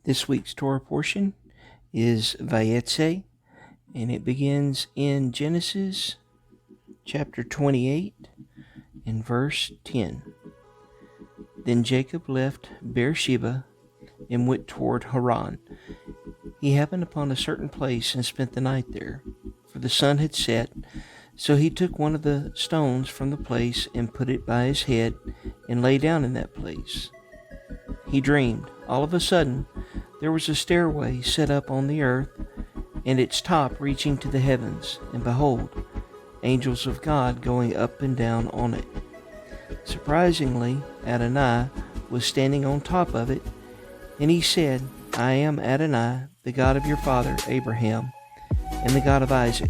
This week's Torah portion is Vayetze, and it begins in Genesis chapter 28 and verse 10. Then Jacob left Beersheba and went toward Haran. He happened upon a certain place and spent the night there, for the sun had set. So he took one of the stones from the place and put it by his head and lay down in that place. He dreamed. All of a sudden, there was a stairway set up on the earth, and its top reaching to the heavens, and behold, angels of God going up and down on it. Surprisingly, Adonai was standing on top of it, and he said, I am Adonai, the God of your father Abraham, and the God of Isaac.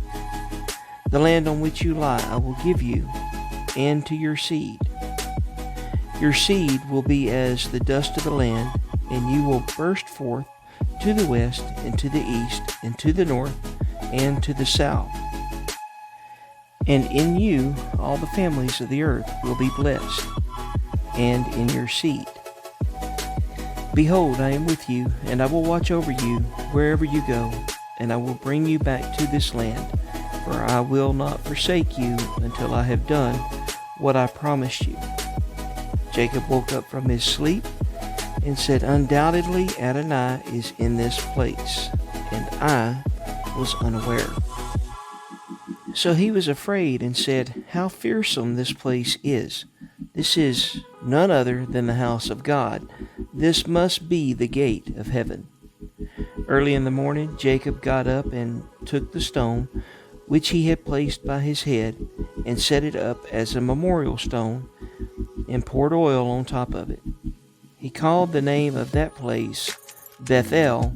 The land on which you lie I will give you, and to your seed. Your seed will be as the dust of the land, and you will burst forth to the west, and to the east, and to the north, and to the south. And in you all the families of the earth will be blessed, and in your seed. Behold, I am with you, and I will watch over you wherever you go, and I will bring you back to this land, for I will not forsake you until I have done what I promised you. Jacob woke up from his sleep and said, Undoubtedly Adonai is in this place, and I was unaware. So he was afraid and said, How fearsome this place is! This is none other than the house of God. This must be the gate of heaven. Early in the morning, Jacob got up and took the stone which he had placed by his head and set it up as a memorial stone and poured oil on top of it. He called the name of that place Bethel,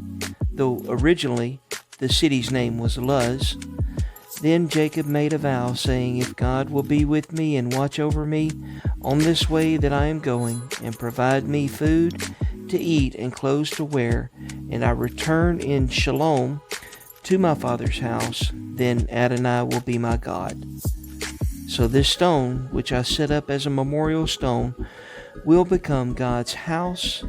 though originally the city's name was Luz. Then Jacob made a vow, saying, If God will be with me and watch over me on this way that I am going, and provide me food to eat and clothes to wear, and I return in shalom to my father's house, then Adonai will be my God. So this stone, which I set up as a memorial stone, will become God's house,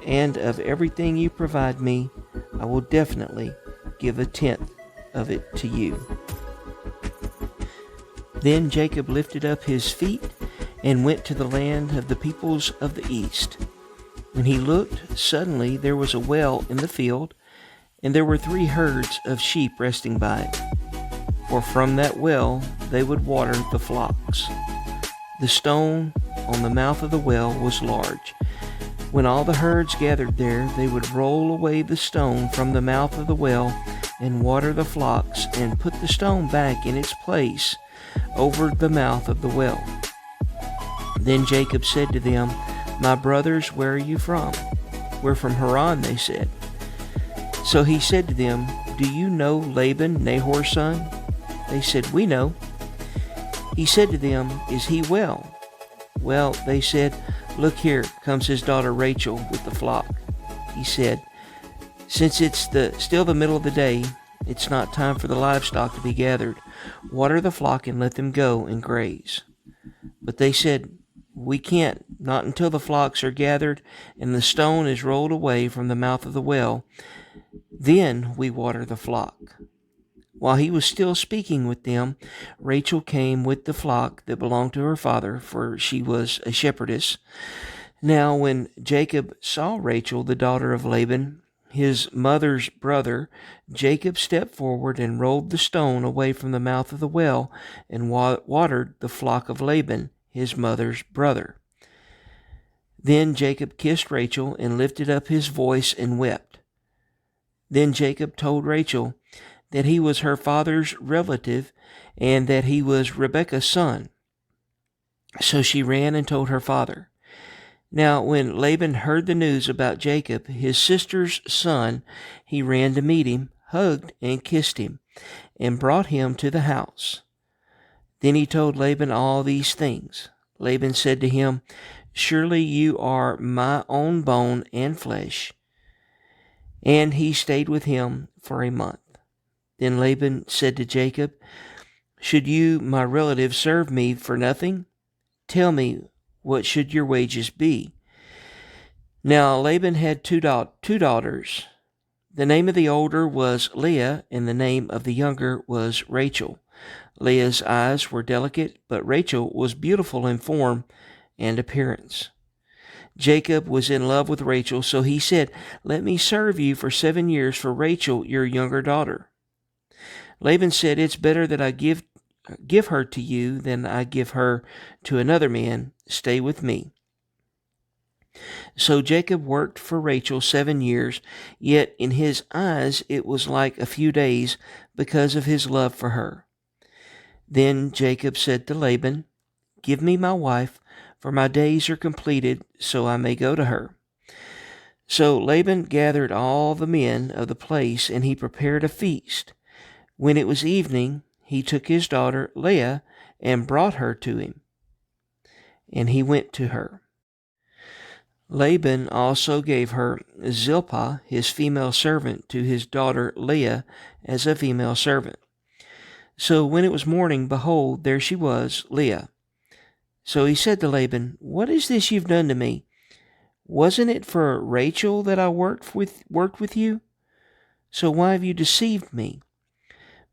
and of everything you provide me, I will definitely give a tenth of it to you. Then Jacob lifted up his feet and went to the land of the peoples of the east. When he looked, suddenly there was a well in the field, and there were 3 herds of sheep resting by it. For from that well they would water the flocks. The stone on the mouth of the well was large. When all the herds gathered there, they would roll away the stone from the mouth of the well and water the flocks, and put the stone back in its place over the mouth of the well. Then Jacob said to them, My brothers, where are you from? We're from Haran, they said. So he said to them, Do you know Laban, Nahor's son? They said, We know. He said to them, Is he well? Well, they said, Look, here comes his daughter Rachel with the flock. He said, Since it's still the middle of the day, it's not time for the livestock to be gathered. Water the flock and let them go and graze. But they said, We can't, not until the flocks are gathered and the stone is rolled away from the mouth of the well. Then we water the flock. While he was still speaking with them, Rachel came with the flock that belonged to her father, for she was a shepherdess. Now when Jacob saw Rachel, the daughter of Laban, his mother's brother, Jacob stepped forward and rolled the stone away from the mouth of the well and watered the flock of Laban, his mother's brother. Then Jacob kissed Rachel and lifted up his voice and wept. Then Jacob told Rachel that he was her father's relative and that he was Rebekah's son. So she ran and told her father. Now when Laban heard the news about Jacob, his sister's son, he ran to meet him, hugged and kissed him, and brought him to the house. Then he told Laban all these things. Laban said to him, Surely you are my own bone and flesh. And he stayed with him for a month. Then Laban said to Jacob, Should you, my relative, serve me for nothing? Tell me, what should your wages be? Now Laban had two daughters. The name of the older was Leah, and the name of the younger was Rachel. Leah's eyes were delicate, but Rachel was beautiful in form and appearance. Jacob was in love with Rachel, so he said, "Let me serve you for 7 years for Rachel, your younger daughter." Laban said, "It's better that I give her to you than I give her to another man. Stay with me." So Jacob worked for Rachel 7 years, yet in his eyes it was like a few days because of his love for her. Then Jacob said to Laban, "Give me my wife, for my days are completed, so I may go to her." So Laban gathered all the men of the place, and he prepared a feast. When it was evening, he took his daughter Leah and brought her to him, and he went to her. Laban also gave her Zilpah, his female servant, to his daughter Leah as a female servant. So when it was morning, behold, there she was, Leah. So he said to Laban, "What is this you've done to me? Wasn't it for Rachel that I worked with you? So why have you deceived me?"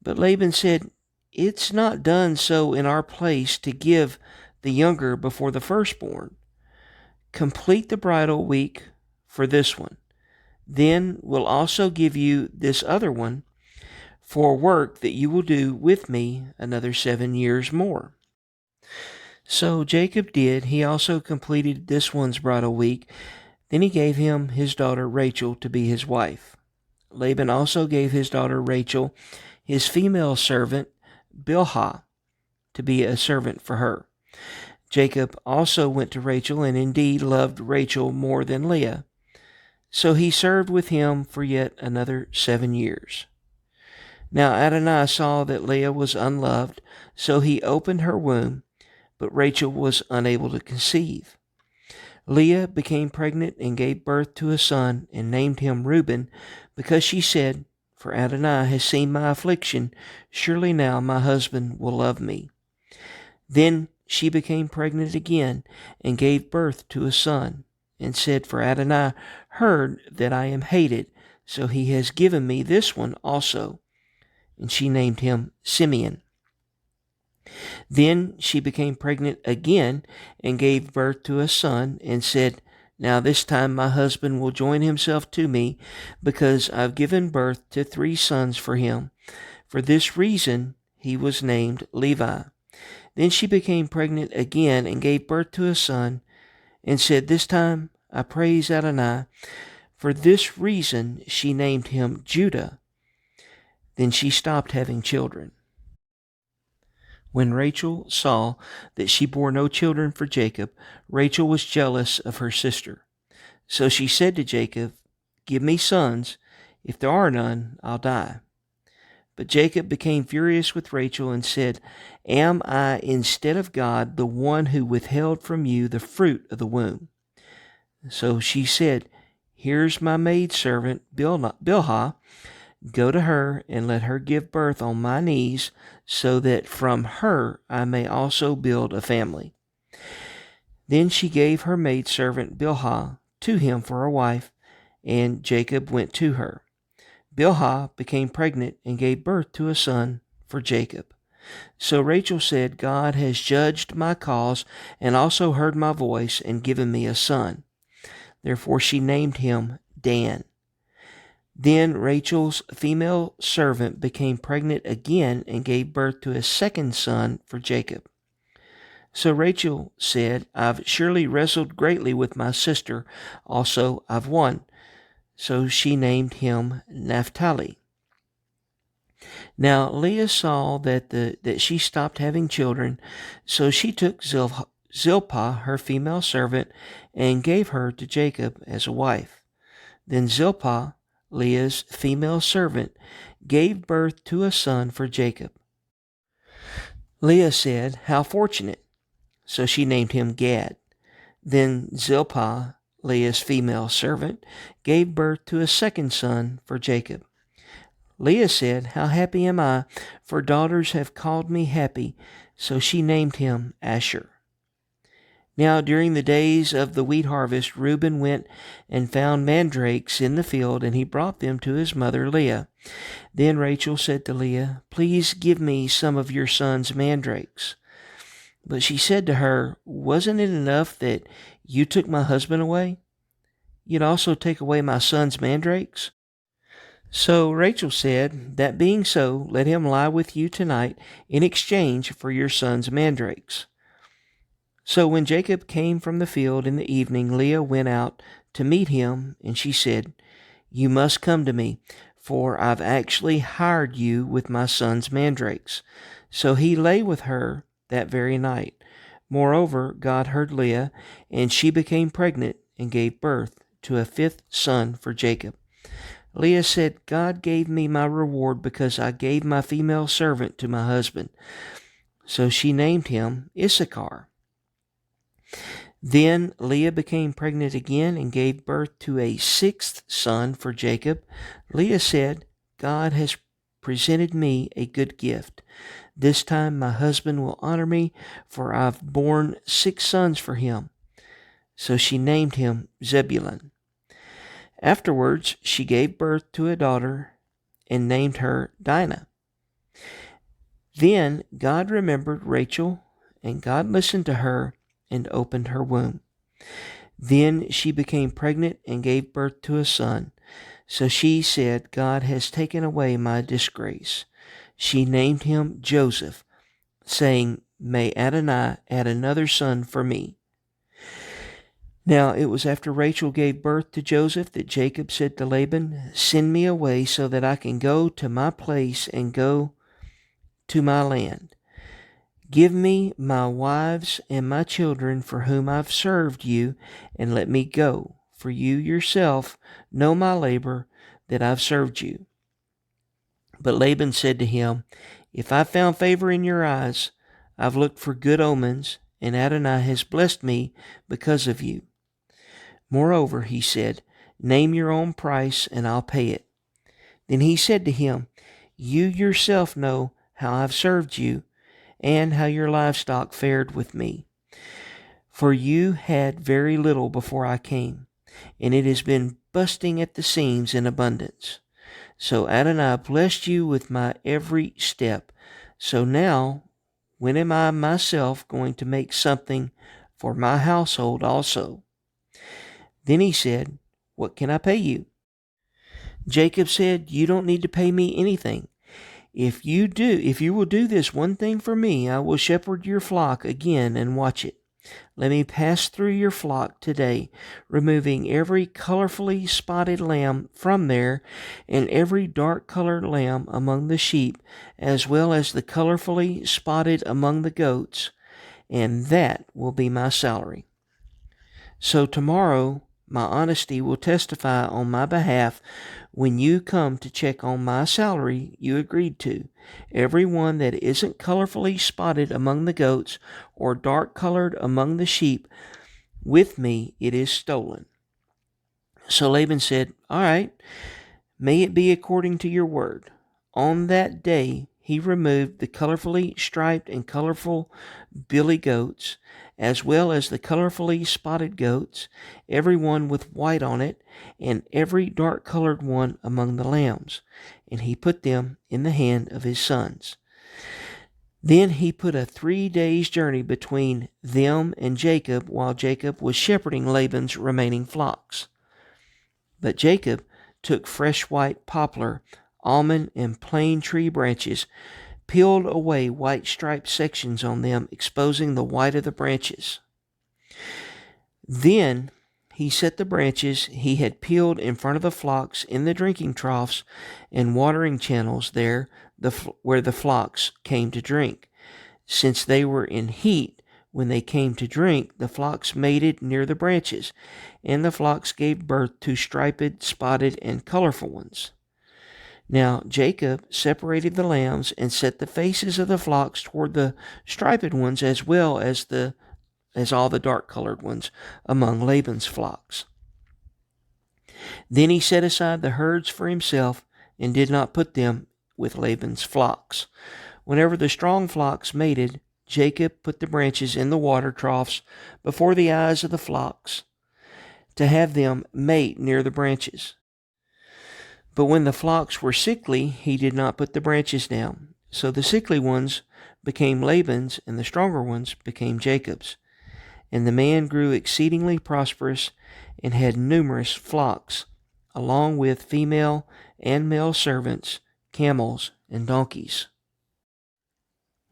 But Laban said, "It's not done so in our place to give the younger before the firstborn. Complete the bridal week for this one. Then we'll also give you this other one for work that you will do with me another 7 years more." So Jacob did. He also completed this one's bridal week. Then he gave him his daughter Rachel to be his wife. Laban also gave his daughter Rachel his female servant Bilhah to be a servant for her. Jacob also went to Rachel, and indeed loved Rachel more than Leah. So he served with him for yet another 7 years. Now Adonai saw that Leah was unloved, so he opened her womb, but Rachel was unable to conceive. Leah became pregnant and gave birth to a son and named him Reuben, because she said, "For Adonai has seen my affliction, surely now my husband will love me." Then she became pregnant again and gave birth to a son, and said, "For Adonai heard that I am hated, so he has given me this one also." And she named him Simeon. Then she became pregnant again and gave birth to a son, and said, "Now this time my husband will join himself to me, because I've given birth to 3 sons for him." For this reason he was named Levi. Then she became pregnant again and gave birth to a son, and said, "This time I praise Adonai." For this reason she named him Judah. Then she stopped having children. When Rachel saw that she bore no children for Jacob, Rachel was jealous of her sister. So she said to Jacob, "Give me sons. If there are none, I'll die." But Jacob became furious with Rachel and said, "Am I instead of God the one who withheld from you the fruit of the womb?" So she said, "Here's my maidservant Bilhah. Go to her and let her give birth on my knees, so that from her I may also build a family." Then she gave her maidservant Bilhah to him for a wife, and Jacob went to her. Bilhah became pregnant and gave birth to a son for Jacob. So Rachel said, "God has judged my cause and also heard my voice and given me a son." Therefore she named him Dan. Then Rachel's female servant became pregnant again and gave birth to a second son for Jacob. So Rachel said, "I've surely wrestled greatly with my sister. Also I've won." So she named him Naphtali. Now Leah saw that she stopped having children, so she took Zilpah, her female servant, and gave her to Jacob as a wife. Then Zilpah, Leah's female servant, gave birth to a son for Jacob. Leah said, "How fortunate!" So she named him Gad. Then Zilpah, Leah's female servant, gave birth to a second son for Jacob. Leah said, "How happy am I, for daughters have called me happy." So she named him Asher. Now during the days of the wheat harvest, Reuben went and found mandrakes in the field, and he brought them to his mother Leah. Then Rachel said to Leah, "Please give me some of your son's mandrakes." But she said to her, "Wasn't it enough that you took my husband away? You'd also take away my son's mandrakes?" So Rachel said, "That being so, let him lie with you tonight in exchange for your son's mandrakes." So when Jacob came from the field in the evening, Leah went out to meet him, and she said, "You must come to me, for I've actually hired you with my son's mandrakes." So he lay with her that very night. Moreover, God heard Leah, and she became pregnant and gave birth to a fifth son for Jacob. Leah said, "God gave me my reward because I gave my female servant to my husband." So she named him Issachar. Then Leah became pregnant again and gave birth to a sixth son for Jacob. Leah said, "God has presented me a good gift. This time my husband will honor me, for I've borne 6 sons for him." So she named him Zebulun. Afterwards she gave birth to a daughter and named her Dinah. Then God remembered Rachel, and God listened to her and opened her womb. Then she became pregnant and gave birth to a son. So she said, "God has taken away my disgrace." She named him Joseph, saying, "May Adonai add another son for me." Now it was after Rachel gave birth to Joseph that Jacob said to Laban, "Send me away so that I can go to my place and go to my land. Give me my wives and my children for whom I've served you, and let me go, for you yourself know my labor that I've served you." But Laban said to him, "If I've found favor in your eyes, I've looked for good omens, and Adonai has blessed me because of you. Moreover," he said, "name your own price, and I'll pay it." Then he said to him, "You yourself know how I've served you, and how your livestock fared with me. For you had very little before I came, and it has been busting at the seams in abundance. So Adonai blessed you with my every step. So now, when am I myself going to make something for my household also?" Then he said, "What can I pay you?" Jacob said, "You don't need to pay me anything. If you will do this one thing for me, I will shepherd your flock again and watch it. Let me pass through your flock today, removing every colorfully spotted lamb from there, and every dark-colored lamb among the sheep, as well as the colorfully spotted among the goats, and that will be my salary. So tomorrow my honesty will testify on my behalf when you come to check on my salary you agreed to. Every one that isn't colorfully spotted among the goats or dark-colored among the sheep, with me it is stolen." So Laban said, "All right, may it be according to your word." On that day he removed the colorfully striped and colorful billy goats, as well as the colorfully spotted goats, every one with white on it, and every dark-colored one among the lambs, and he put them in the hand of his sons. Then he put a 3 days' journey between them and Jacob, while Jacob was shepherding Laban's remaining flocks. But Jacob took fresh white poplar, almond, and plane tree branches, peeled away white striped sections on them, exposing the white of the branches. Then he set the branches he had peeled in front of the flocks in the drinking troughs and watering channels there where the flocks came to drink. Since they were in heat when they came to drink, the flocks mated near the branches, and the flocks gave birth to striped, spotted, and colorful ones. Now Jacob separated the lambs and set the faces of the flocks toward the striped ones, as well as all the dark-colored ones among Laban's flocks. Then he set aside the herds for himself and did not put them with Laban's flocks. Whenever the strong flocks mated, Jacob put the branches in the water troughs before the eyes of the flocks, to have them mate near the branches. But when the flocks were sickly, he did not put the branches down. So the sickly ones became Laban's, and the stronger ones became Jacob's. And the man grew exceedingly prosperous and had numerous flocks, along with female and male servants, camels, and donkeys.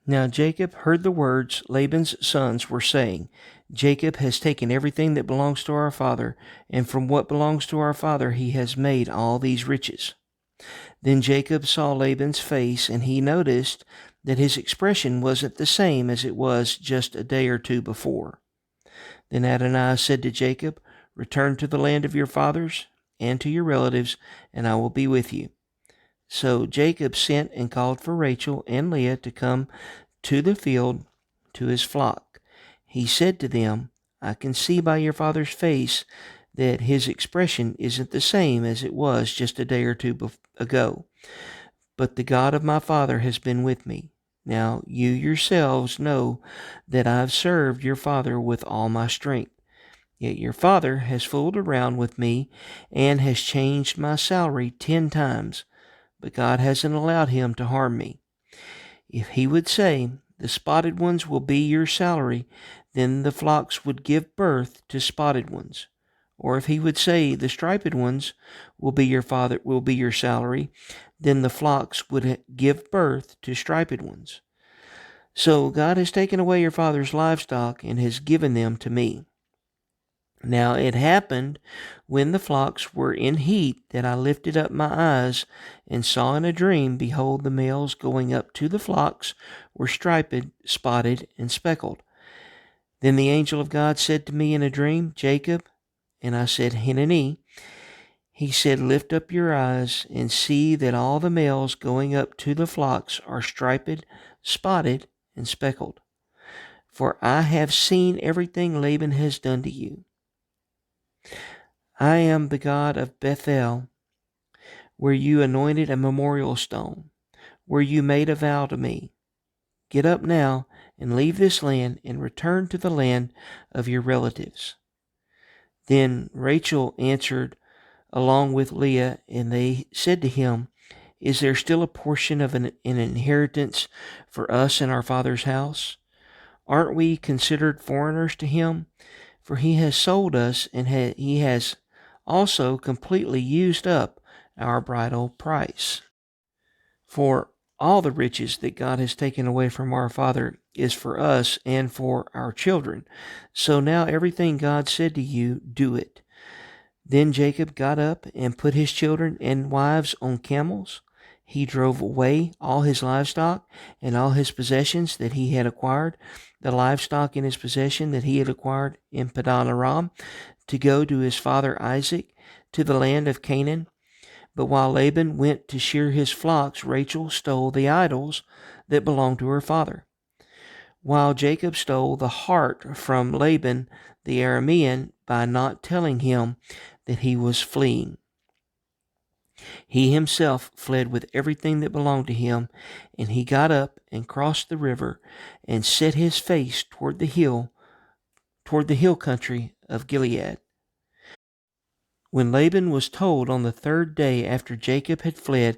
Now Jacob heard the words Laban's sons were saying, Jacob has taken everything that belongs to our father, and from what belongs to our father he has made all these riches. Then Jacob saw Laban's face, and he noticed that his expression wasn't the same as it was just a day or two before. Then Adonai said to Jacob, Return to the land of your fathers and to your relatives, and I will be with you. So Jacob sent and called for Rachel and Leah to come to the field to his flock. He said to them, I can see by your father's face that his expression isn't the same as it was just a day or two ago. But the God of my father has been with me. Now you yourselves know that I've served your father with all my strength. Yet your father has fooled around with me and has changed my salary 10 times, but God hasn't allowed him to harm me. If he would say, The spotted ones will be your salary, then the flocks would give birth to spotted ones. Or if he would say, The striped ones will be your salary, then the flocks would give birth to striped ones. So God has taken away your father's livestock and has given them to me. Now it happened when the flocks were in heat that I lifted up my eyes and saw in a dream, behold, the males going up to the flocks were striped, spotted, and speckled. Then the angel of God said to me in a dream, Jacob, and I said, Hineni. He said, Lift up your eyes and see that all the males going up to the flocks are striped, spotted, and speckled. For I have seen everything Laban has done to you. I am the God of Bethel, where you anointed a memorial stone, where you made a vow to me. Get up now and leave this land and return to the land of your relatives. Then Rachel answered along with Leah, and they said to him, Is there still a portion of an inheritance for us in our father's house? Aren't we considered foreigners to him? For he has sold us, and he has also completely used up our bridal price. For all the riches that God has taken away from our father is for us and for our children. So now everything God said to you, do it. Then Jacob got up and put his children and wives on camels. He drove away all his livestock and all his possessions that he had acquired, the livestock in his possession that he had acquired in Padan Aram, to go to his father Isaac, to the land of Canaan. But while Laban went to shear his flocks, Rachel stole the idols that belonged to her father. While Jacob stole the heart from Laban the Aramean by not telling him that he was fleeing. He himself fled with everything that belonged to him, and he got up and crossed the river and set his face toward the hill country of Gilead. When Laban was told on the 3rd day after Jacob had fled,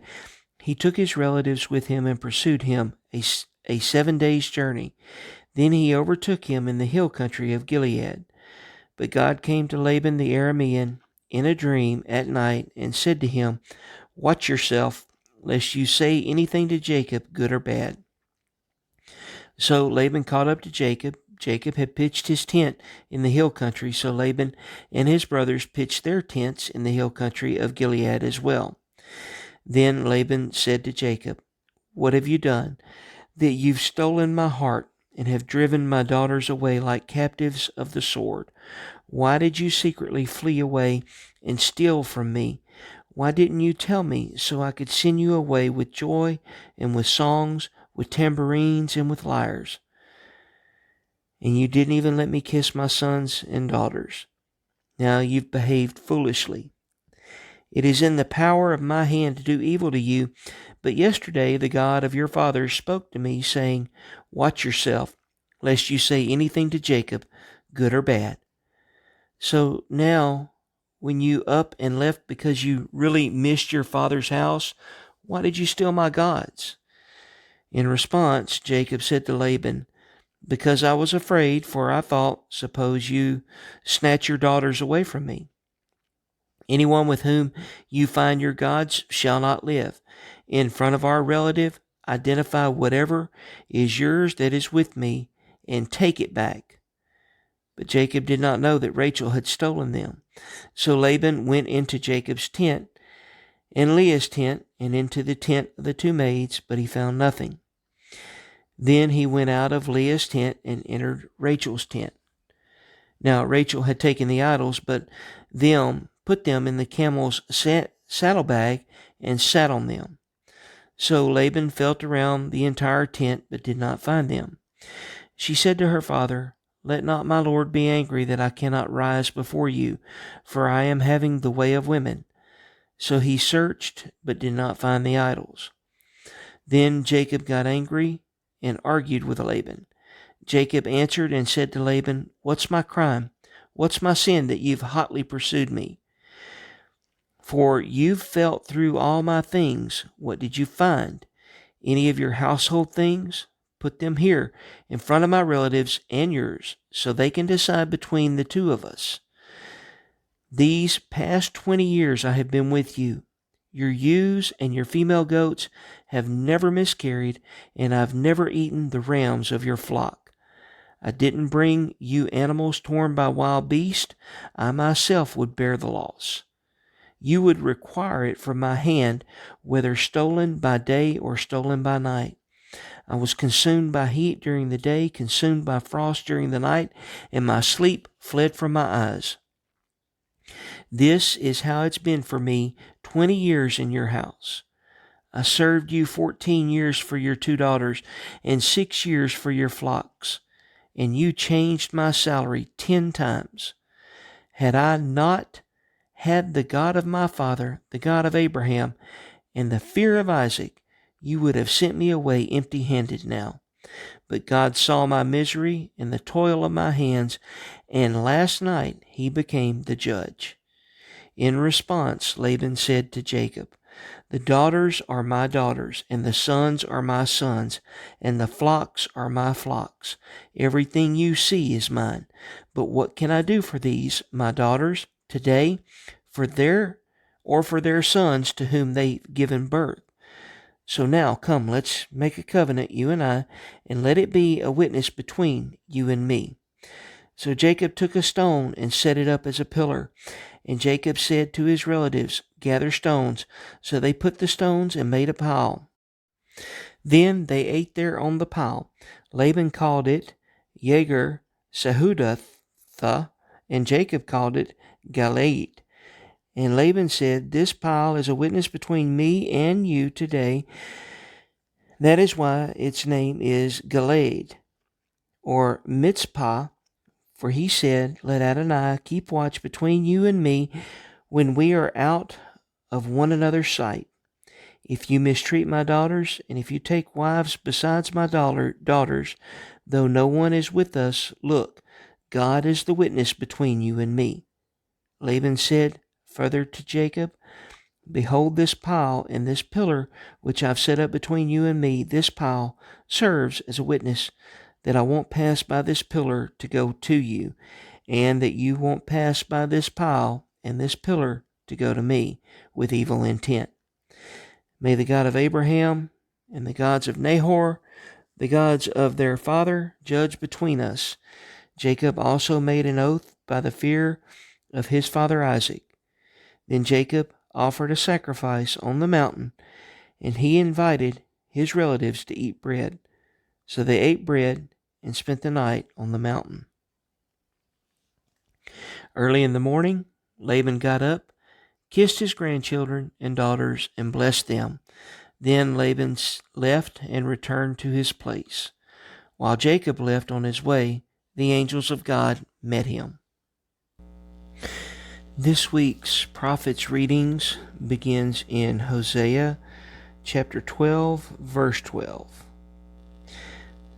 he took his relatives with him and pursued him a 7 days' journey. Then he overtook him in the hill country of Gilead. But God came to Laban the Aramean in a dream at night and said to him, Watch yourself, lest you say anything to Jacob, good or bad. So Laban caught up to Jacob. Jacob had pitched his tent in the hill country, so Laban and his brothers pitched their tents in the hill country of Gilead as well. Then Laban said to Jacob, What have you done, that you've stolen my heart and have driven my daughters away like captives of the sword? Why did you secretly flee away and steal from me? Why didn't you tell me so I could send you away with joy and with songs, with tambourines and with lyres? And you didn't even let me kiss my sons and daughters. Now you've behaved foolishly. It is in the power of my hand to do evil to you. But yesterday the God of your fathers spoke to me, saying, Watch yourself, lest you say anything to Jacob, good or bad. So now, when you up and left because you really missed your father's house, why did you steal my gods?" In response, Jacob said to Laban, "Because I was afraid, for I thought, suppose you snatch your daughters away from me. Anyone with whom you find your gods shall not live. In front of our relative, identify whatever is yours that is with me, and take it back." But Jacob did not know that Rachel had stolen them. So Laban went into Jacob's tent and Leah's tent and into the tent of the two maids, but he found nothing. Then he went out of Leah's tent and entered Rachel's tent. Now Rachel had taken the idols, but put them in the camel's saddlebag and sat on them. So Laban felt around the entire tent, but did not find them. She said to her father, "Let not my lord be angry that I cannot rise before you, for I am having the way of women." So he searched, but did not find the idols. Then Jacob got angry and argued with Laban. Jacob answered and said to Laban, "What's my crime? What's my sin that you've hotly pursued me? For you've felt through all my things. What did you find? Any of your household things? Put them here in front of my relatives and yours, so they can decide between the two of us. These past 20 years I have been with you. Your ewes and your female goats have never miscarried, and I've never eaten the rams of your flock. I didn't bring you animals torn by wild beasts. I myself would bear the loss. You would require it from my hand, whether stolen by day or stolen by night. I was consumed by heat during the day, consumed by frost during the night, and my sleep fled from my eyes. This is how it's been for me 20 years in your house. I served you 14 years for your 2 daughters and 6 years for your flocks, and you changed my salary 10 times. Had I not had the God of my father, the God of Abraham, and the fear of Isaac, you would have sent me away empty-handed now. But God saw my misery and the toil of my hands, and last night he became the judge." In response, Laban said to Jacob, "The daughters are my daughters, and the sons are my sons, and the flocks are my flocks. Everything you see is mine. But what can I do for these, my daughters, today, for their sons to whom they've given birth? So now, come, let's make a covenant, you and I, and let it be a witness between you and me." So Jacob took a stone and set it up as a pillar. And Jacob said to his relatives, "Gather stones." So they put the stones and made a pile. Then they ate there on the pile. Laban called it Yegar Sahudutha, and Jacob called it Galeed. And Laban said, "This pile is a witness between me and you today. That is why its name is Galeed, or Mitzpah. For he said, let Adonai keep watch between you and me when we are out of one another's sight. If you mistreat my daughters, and if you take wives besides my daughters, though no one is with us, look, God is the witness between you and me." Laban said further to Jacob, "Behold this pile and this pillar which I've set up between you and me. This pile serves as a witness that I won't pass by this pillar to go to you, and that you won't pass by this pile and this pillar to go to me with evil intent. May the God of Abraham and the gods of Nahor, the gods of their father, judge between us." Jacob also made an oath by the fear of his father Isaac. Then Jacob offered a sacrifice on the mountain, and he invited his relatives to eat bread. So they ate bread and spent the night on the mountain. Early in the morning, Laban got up, kissed his grandchildren and daughters, and blessed them. Then Laban left and returned to his place. While Jacob left on his way, the angels of God met him. This week's prophet's readings begins in Hosea chapter 12, verse 12.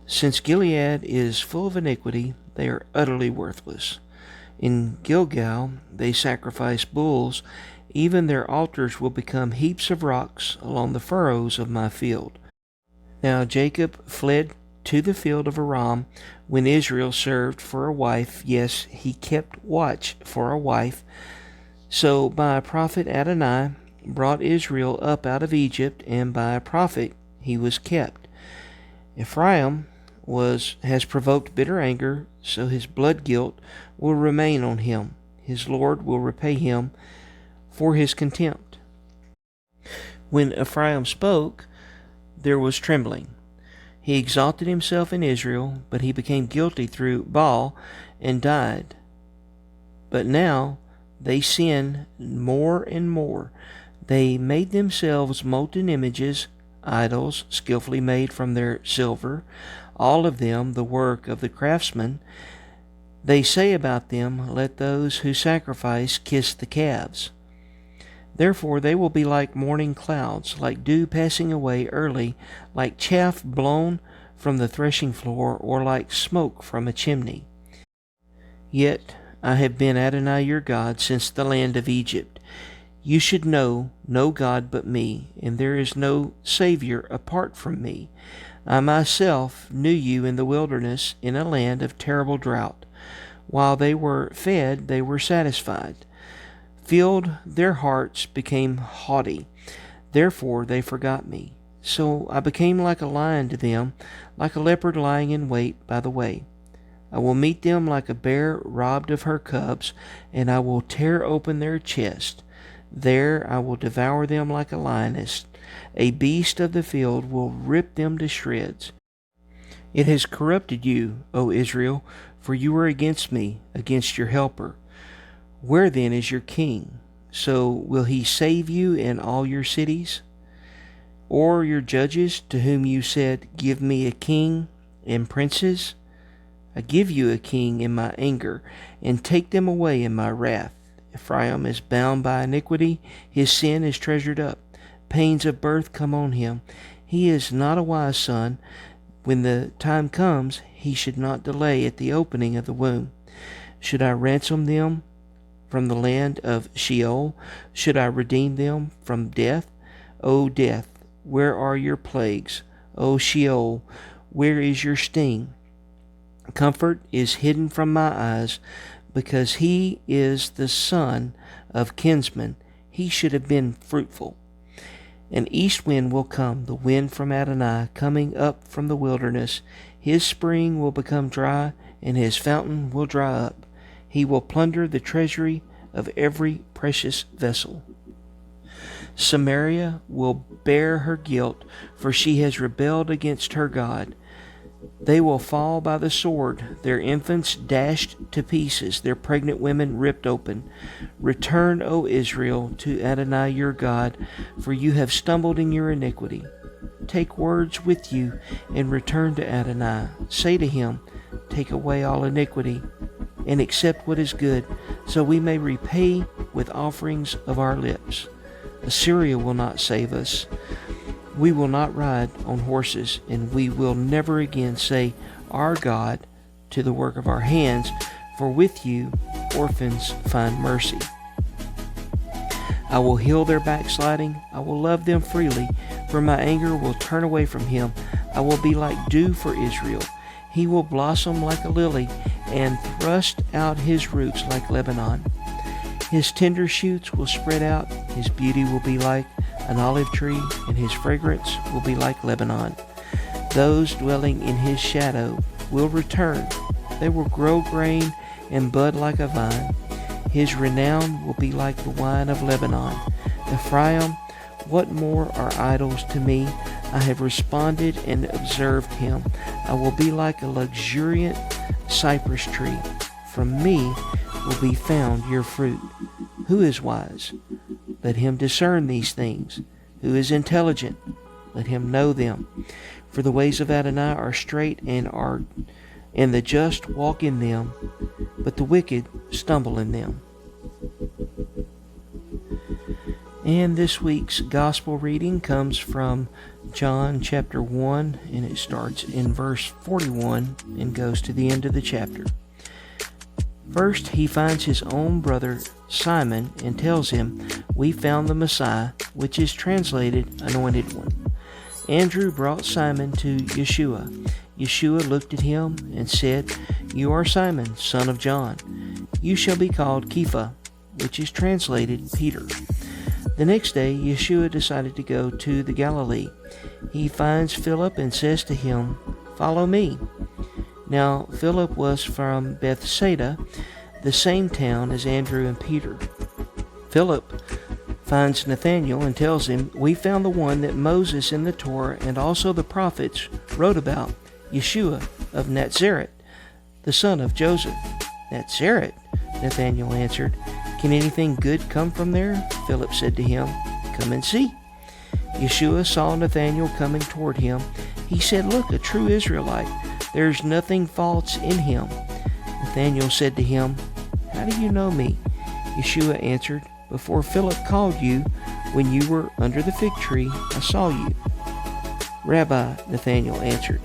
Since Gilead is full of iniquity, they are utterly worthless. In Gilgal they sacrifice bulls. Even their altars will become heaps of rocks along the furrows of my field. Now Jacob fled to the field of Aram when Israel served for a wife. Yes, he kept watch for a wife. So by a prophet Adonai brought Israel up out of Egypt, and by a prophet he was kept. Ephraim has provoked bitter anger, so his blood guilt will remain on him. His Lord will repay him for his contempt. When Ephraim spoke, there was trembling. He exalted himself in Israel, but he became guilty through Baal and died. But now they sin more and more. They made themselves molten images, idols skillfully made from their silver, all of them the work of the craftsman. They say about them, "Let those who sacrifice kiss the calves." Therefore they will be like morning clouds, like dew passing away early, like chaff blown from the threshing floor, or like smoke from a chimney. Yet I have been Adonai your God since the land of Egypt. You should know no God but me, and there is no Savior apart from me. I myself knew you in the wilderness, in a land of terrible drought. While they were fed, they were satisfied. Filled, their hearts became haughty. Therefore they forgot me. So I became like a lion to them, like a leopard lying in wait by the way. I will meet them like a bear robbed of her cubs, and I will tear open their chest. There I will devour them like a lioness. A beast of the field will rip them to shreds. It has corrupted you, O Israel, for you were against me, against your helper. Where then is your king? So will he save you in all your cities? Or your judges, to whom you said, "Give me a king and princes"? I give you a king in my anger, and take them away in my wrath. Ephraim is bound by iniquity, his sin is treasured up. Pains of birth come on him. He is not a wise son. When the time comes, he should not delay at the opening of the womb. Should I ransom them from the land of Sheol? Should I redeem them from death? O death, where are your plagues? O Sheol, where is your sting? Comfort is hidden from my eyes, because he is the son of kinsman. He should have been fruitful. An east wind will come, the wind from Adonai, coming up from the wilderness. His spring will become dry, and his fountain will dry up. He will plunder the treasury of every precious vessel. Samaria will bear her guilt, for she has rebelled against her God. They will fall by the sword, their infants dashed to pieces, their pregnant women ripped open. Return, O Israel, to Adonai your God, for you have stumbled in your iniquity. Take words with you and return to Adonai. Say to him, "Take away all iniquity and accept what is good, so we may repay with offerings of our lips." Assyria will not save us. We will not ride on horses, and we will never again say, "Our God," to the work of our hands, for with you orphans find mercy. I will heal their backsliding. I will love them freely, for my anger will turn away from him. I will be like dew for Israel. He will blossom like a lily and thrust out his roots like Lebanon. His tender shoots will spread out. His beauty will be like an olive tree, and his fragrance will be like Lebanon. Those dwelling in his shadow will return. They will grow grain and bud like a vine. His renown will be like the wine of Lebanon. Ephraim, what more are idols to me? I have responded and observed him. I will be like a luxuriant cypress tree. From me will be found your fruit. Who is wise? Let him discern these things. Who is intelligent? Let him know them. For the ways of Adonai are straight, and the just walk in them, but the wicked stumble in them. And this week's gospel reading comes from John chapter 1, and it starts in verse 41 and goes to the end of the chapter. First, he finds his own brother Simon and tells him, "We found the Messiah," which is translated Anointed One. Andrew brought Simon to Yeshua. Yeshua looked at him and said, "You are Simon, son of John. You shall be called Kepha," which is translated Peter. The next day, Yeshua decided to go to the Galilee. He finds Philip and says to him, "Follow me." Now, Philip was from Bethsaida, the same town as Andrew and Peter. Philip finds Nathanael and tells him, "We found the one that Moses in the Torah and also the prophets wrote about, Yeshua of Nazareth, the son of Joseph." "Nazareth?" Nathanael answered. "Can anything good come from there?" Philip said to him, "Come and see." Yeshua saw Nathanael coming toward him. He said, "Look, a true Israelite. There's nothing false in him." Nathanael said to him, "How do you know me?" Yeshua answered, "Before Philip called you, when you were under the fig tree, I saw you." "Rabbi," Nathanael answered,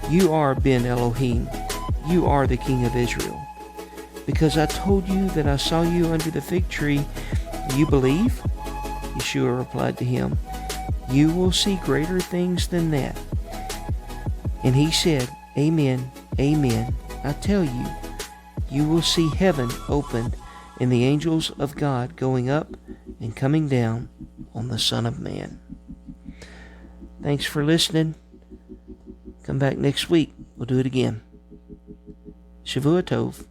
"you are Ben Elohim. You are the King of Israel. Because I told you that I saw you under the fig tree, you believe?" Yeshua replied to him, "You will see greater things than that." And he said, "Amen, amen, I tell you, you will see heaven opened and the angels of God going up and coming down on the Son of Man." Thanks for listening. Come back next week. We'll do it again. Shavua Tov.